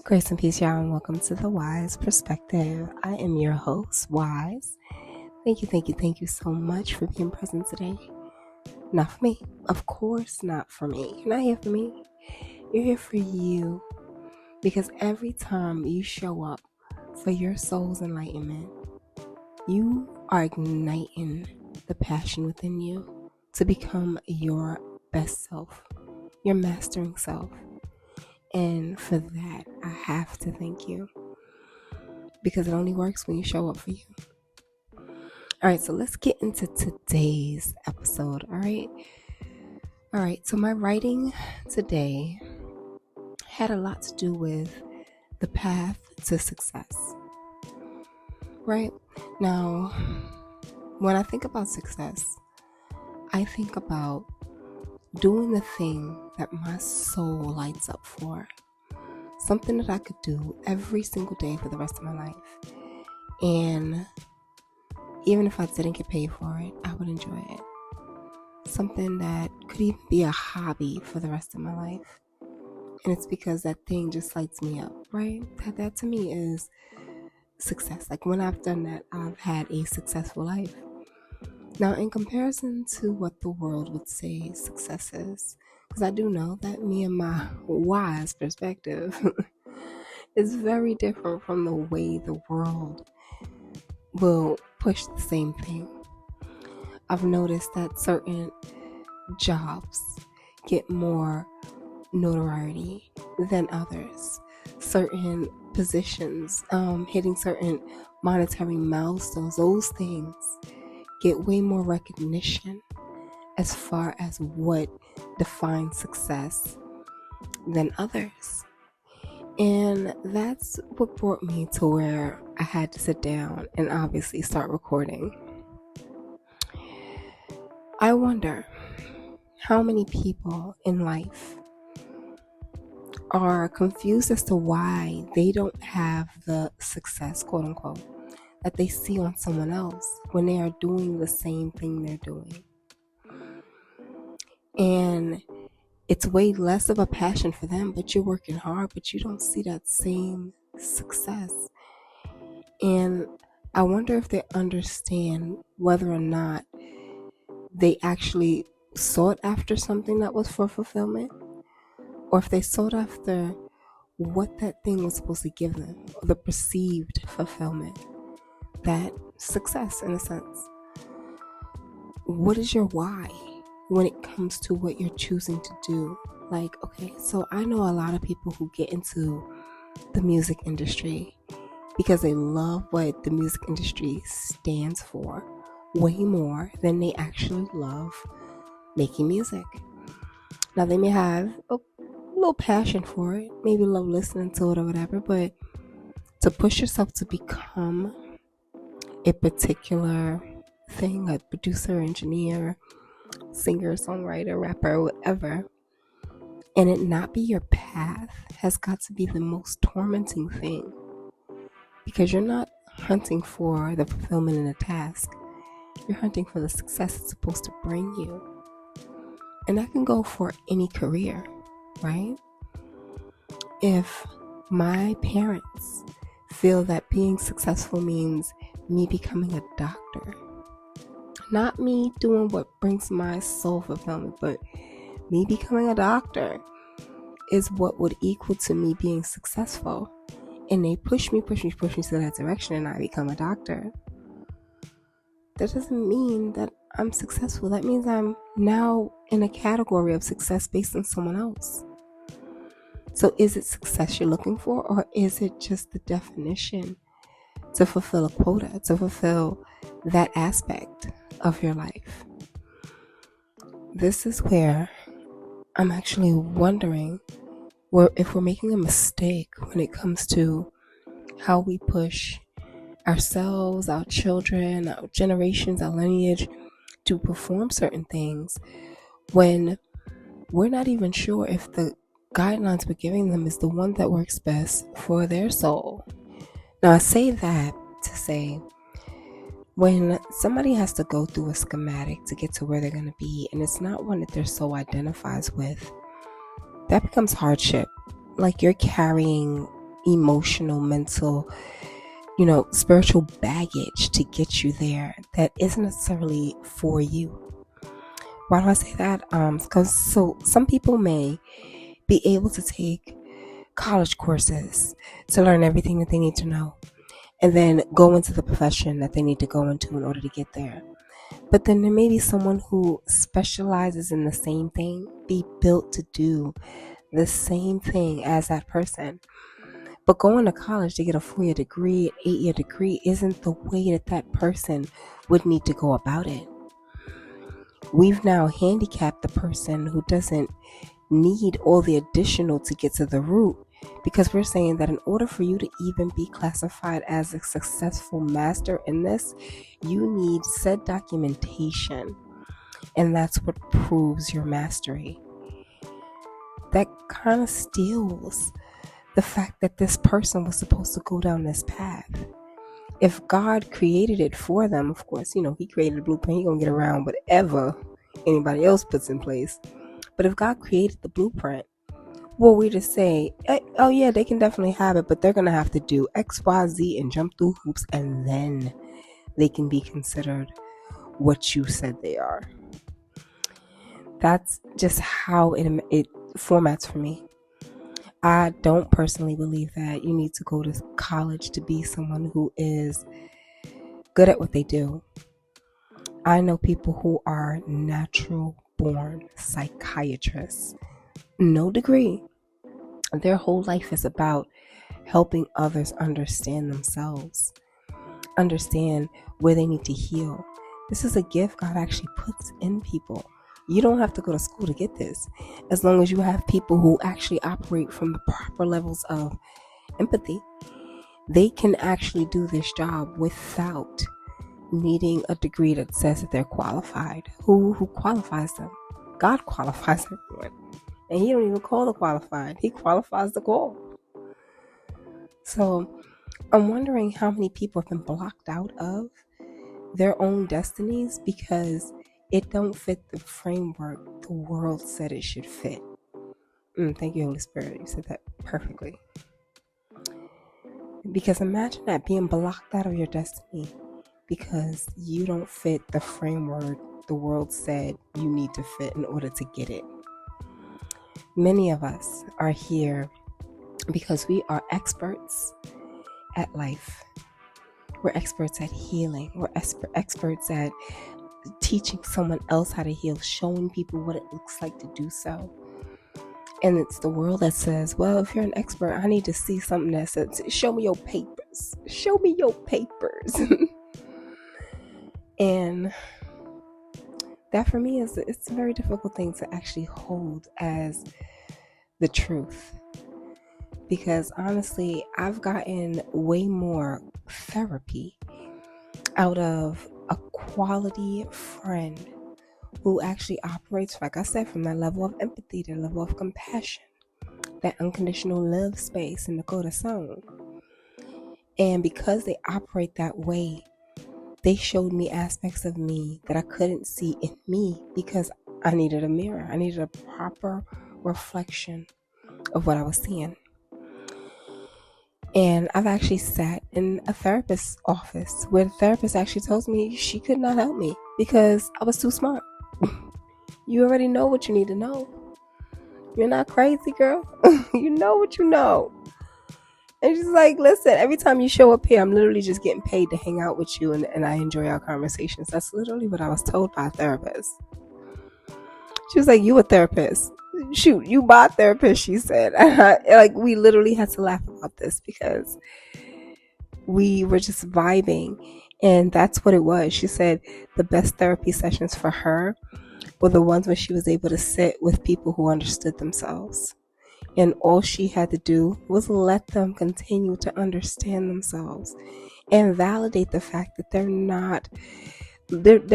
Grace and peace, y'all, and welcome to the Wise Perspective. I am your host, Wise. Thank you so much for being present today. Not for me, of course, not for me. You're not here for me. You're here for you, because every time you show up for your soul's enlightenment, you are igniting the passion within you to become your best self, your mastering self. And for that, I have to thank you, because it only works when you show up for you. All right, so let's get into today's episode. All right, so my writing today had a lot to do with the path to success. Right now, when I think about success, I think about doing the thing that my soul lights up for. Something that I could do every single day for the rest of my life. And even if I didn't get paid for it, I would enjoy it. Something that could even be a hobby for the rest of my life. And it's because that thing just lights me up, right? That to me is success. Like, when I've done that, I've had a successful life. Now, in comparison to what the world would say success is, because I do know that me and my wise perspective is very different from the way the world will push the same thing. I've noticed that certain jobs get more notoriety than others. Certain positions, hitting certain monetary milestones, those things get way more recognition as far as what defines success than others. And that's what brought me to where I had to sit down and obviously start recording. I wonder how many people in life are confused as to why they don't have the success, quote unquote, that they see on someone else when they are doing the same thing they're doing. And it's way less of a passion for them, but you're working hard, but you don't see that same success. And I wonder if they understand whether or not they actually sought after something that was for fulfillment, or if they sought after what that thing was supposed to give them, or the perceived fulfillment, that success in a sense. What is your why when it comes to what you're choosing to do? Like, okay, so I know a lot of people who get into the music industry because they love what the music industry stands for way more than they actually love making music. Now, they may have a little passion for it, maybe love listening to it or whatever, but to push yourself to become a particular thing, like producer, engineer, singer, songwriter, rapper, whatever, and it not be your path, has got to be the most tormenting thing, because you're not hunting for the fulfillment in a task. You're hunting for the success it's supposed to bring you. And that can go for any career, right? If my parents feel that being successful means me becoming a doctor, not me doing what brings my soul fulfillment, but me becoming a doctor is what would equal to me being successful, and they push me to that direction, and I become a doctor, that doesn't mean that I'm successful. That means I'm now in a category of success based on someone else. So is it success you're looking for, or is it just the definition to fulfill a quota, to fulfill that aspect of your life? This is where I'm actually wondering if we're making a mistake when it comes to how we push ourselves, our children, our generations, our lineage to perform certain things, when we're not even sure if the guidelines we're giving them is the one that works best for their soul. Now, I say that to say, when somebody has to go through a schematic to get to where they're going to be, and it's not one that their soul identifies with, that becomes hardship. Like, you're carrying emotional, mental, spiritual baggage to get you there that isn't necessarily for you. Why do I say that? Because some people may be able to take college courses to learn everything that they need to know and then go into the profession that they need to go into in order to get there. But then there may be someone who specializes in the same thing, be built to do the same thing as that person. But going to college to get a 4-year degree, 8-year degree isn't the way that person would need to go about it. We've now handicapped the person who doesn't need all the additional to get to the root, because we're saying that in order for you to even be classified as a successful master in this, you need said documentation, and that's what proves your mastery. That kind of steals the fact that this person was supposed to go down this path. If God created it for them, of course, he created the blueprint, he's gonna get around whatever anybody else puts in place. But if God created the blueprint, well, we just say, oh yeah, they can definitely have it, but they're gonna have to do X, Y, Z and jump through hoops, and then they can be considered what you said they are. That's just how it formats for me. I don't personally believe that you need to go to college to be someone who is good at what they do. I know people who are natural born psychiatrists, no degree. Their whole life is about helping others understand themselves, understand where they need to heal. This is a gift God actually puts in people. You don't have to go to school to get this. As long as you have people who actually operate from the proper levels of empathy, they can actually do this job without needing a degree that says that they're qualified. Who qualifies them? God qualifies everyone. And he don't even call the qualified. He qualifies the call. So I'm wondering how many people have been blocked out of their own destinies because it don't fit the framework the world said it should fit. Thank you, Holy Spirit. You said that perfectly. Because imagine that, being blocked out of your destiny because you don't fit the framework the world said you need to fit in order to get it. Many of us are here because we are experts at life. We're experts at healing. We're experts at teaching someone else how to heal, showing people what it looks like to do so. And it's the world that says, well, if you're an expert, I need to see something that says, show me your papers. Show me your papers. And that for me it's a very difficult thing to actually hold as the truth. Because honestly, I've gotten way more therapy out of a quality friend who actually operates, like I said, from that level of empathy, that level of compassion, that unconditional love space in the Dakota Song. And because they operate that way, they showed me aspects of me that I couldn't see in me because I needed a mirror. I needed a proper reflection of what I was seeing. And I've actually sat in a therapist's office where the therapist actually told me she could not help me because I was too smart. You already know what you need to know. You're not crazy, girl. You know what you know. And she's like, listen, every time you show up here, I'm literally just getting paid to hang out with you and I enjoy our conversations. That's literally what I was told by a therapist. She was like, you a therapist. Shoot, you buy a therapist, she said. And we literally had to laugh about this because we were just vibing. And that's what it was. She said the best therapy sessions for her were the ones where she was able to sit with people who understood themselves. And all she had to do was let them continue to understand themselves and validate the fact that they're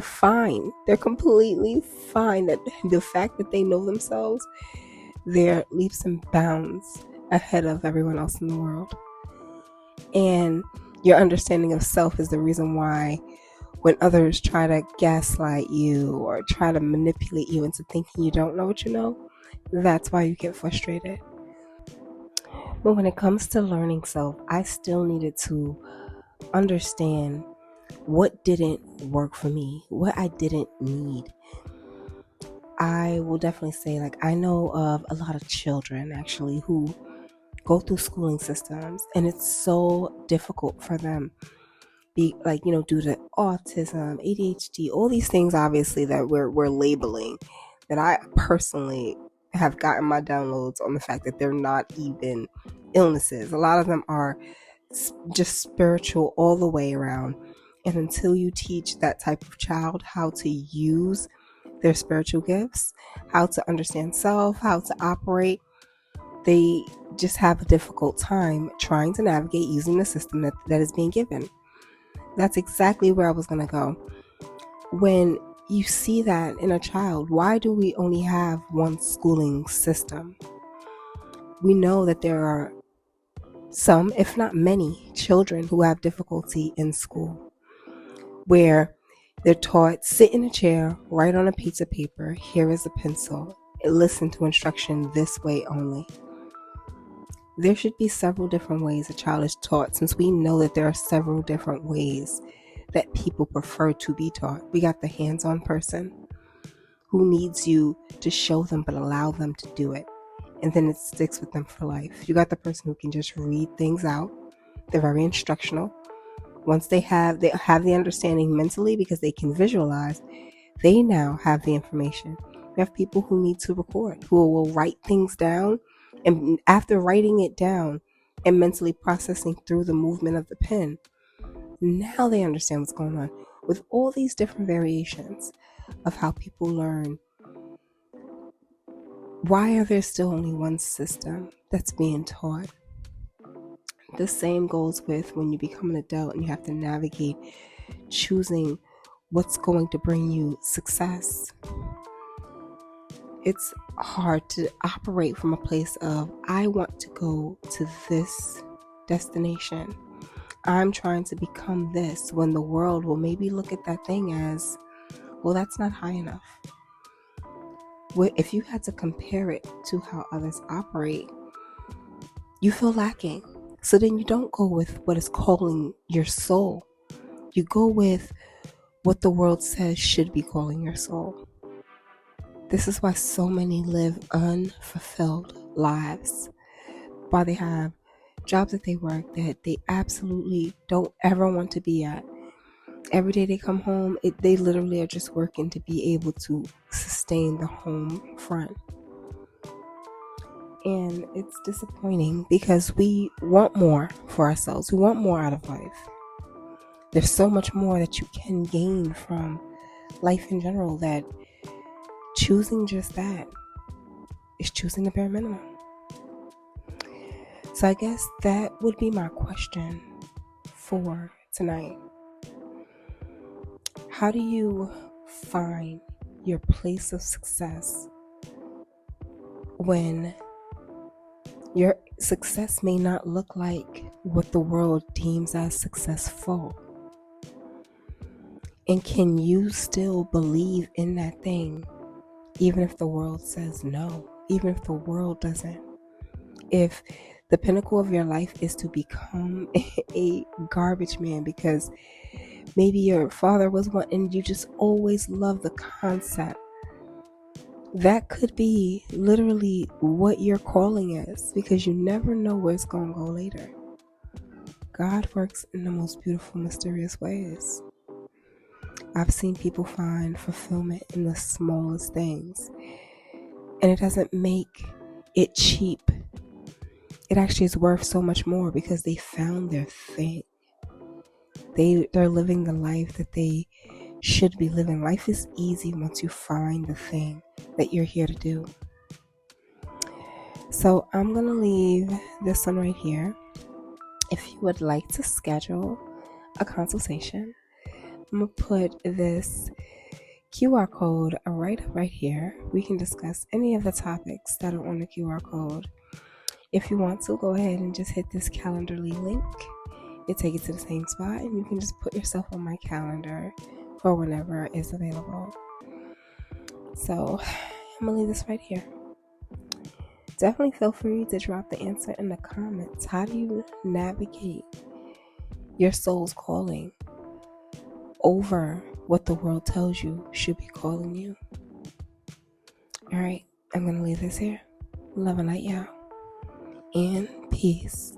fine. They're completely fine. That the fact that they know themselves, they're leaps and bounds ahead of everyone else in the world. And your understanding of self is the reason why when others try to gaslight you or try to manipulate you into thinking you don't know what you know, that's why you get frustrated. But when it comes to learning self, I still needed to understand what didn't work for me, what I didn't need. I will definitely say, like, I know of a lot of children actually who go through schooling systems, and it's so difficult for them. Due to autism, ADHD, all these things obviously that we're labeling, that I personally have gotten my downloads on the fact that they're not even illnesses. A lot of them are just spiritual all the way around. And until you teach that type of child how to use their spiritual gifts, how to understand self, how to operate, they just have a difficult time trying to navigate using the system that is being given. That's exactly where I was going to go. When you see that in a child, why do we only have one schooling system? We know that there are some, if not many, children who have difficulty in school, where they're taught, sit in a chair, write on a piece of paper, here is a pencil, and listen to instruction this way only. There should be several different ways a child is taught, since we know that there are several different ways that people prefer to be taught. We got the hands-on person who needs you to show them but allow them to do it, and then it sticks with them for life. You got the person who can just read things out. They're very instructional. Once they have the understanding mentally because they can visualize, they now have the information. We have people who need to record, who will write things down, and after writing it down and mentally processing through the movement of the pen, now they understand what's going on. With all these different variations of how people learn, why are there still only one system that's being taught? The same goes with when you become an adult and you have to navigate choosing what's going to bring you success. It's hard to operate from a place of, I want to go to this destination, I'm trying to become this, when the world will maybe look at that thing as, well, that's not high enough. If you had to compare it to how others operate, you feel lacking. So then you don't go with what is calling your soul. You go with what the world says should be calling your soul. This is why so many live unfulfilled lives. Why they have jobs that they work that they absolutely don't ever want to be at. Every day they come home, they literally are just working to be able to sustain the home front. And it's disappointing because we want more for ourselves. We want more out of life. There's so much more that you can gain from life in general, that choosing just that is choosing the bare minimum. So I guess that would be my question for tonight. How do you find your place of success when your success may not look like what the world deems as successful? And can you still believe in that thing even if the world says no, even if the world doesn't? If the pinnacle of your life is to become a garbage man because maybe your father was one and you just always love the concept, that could be literally what your calling is, because you never know where it's going to go later. God works in the most beautiful, mysterious ways. I've seen people find fulfillment in the smallest things, and it doesn't make it cheap. It actually is worth so much more because they found their thing. They're living the life that they should be living. Life is easy once you find the thing that you're here to do. So I'm going to leave this one right here. If you would like to schedule a consultation, I'm going to put this QR code right here. We can discuss any of the topics that are on the QR code. If you want to, go ahead and just hit this Calendly link. It takes you to the same spot, and you can just put yourself on my calendar for whenever it's available. So I'm going to leave this right here. definitely feel free to drop the answer in the comments. How do you navigate your soul's calling over what the world tells you should be calling you? All right, I'm going to leave this here. Love and light, y'all. And peace.